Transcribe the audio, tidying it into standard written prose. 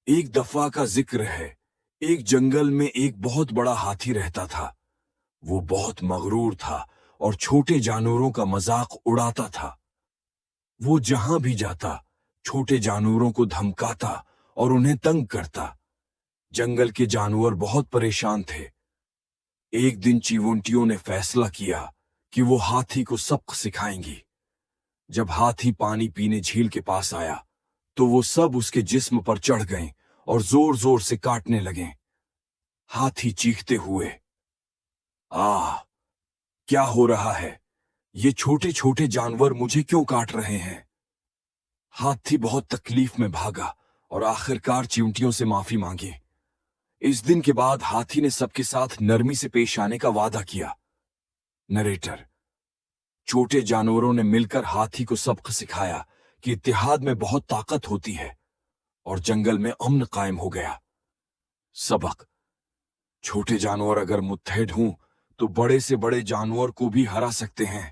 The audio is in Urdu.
ایک دفعہ کا ذکر ہے، ایک جنگل میں ایک بہت بڑا ہاتھی رہتا تھا۔ وہ بہت مغرور تھا اور چھوٹے جانوروں کا مذاق اڑاتا تھا۔ وہ جہاں بھی جاتا چھوٹے جانوروں کو دھمکاتا اور انہیں تنگ کرتا۔ جنگل کے جانور بہت پریشان تھے۔ ایک دن چیونٹیوں نے فیصلہ کیا کہ وہ ہاتھی کو سبق سکھائیں گی۔ جب ہاتھی پانی پینے جھیل کے پاس آیا تو وہ سب اس کے جسم پر چڑھ گئیں اور زور زور سے کاٹنے لگیں۔ ہاتھی چیختے ہوئے، کیا ہو رہا ہے؟ یہ چھوٹے چھوٹے جانور مجھے کیوں کاٹ رہے ہیں؟ ہاتھی بہت تکلیف میں بھاگا اور آخرکار چیونٹیوں سے معافی مانگی۔ اس دن کے بعد ہاتھی نے سب کے ساتھ نرمی سے پیش آنے کا وعدہ کیا۔ نریٹر: چھوٹے جانوروں نے مل کر ہاتھی کو سبق سکھایا کہ اتحاد میں بہت طاقت ہوتی ہے، اور جنگل میں امن قائم ہو گیا۔ سبق: چھوٹے جانور اگر متحد ہوں تو بڑے سے بڑے جانور کو بھی ہرا سکتے ہیں۔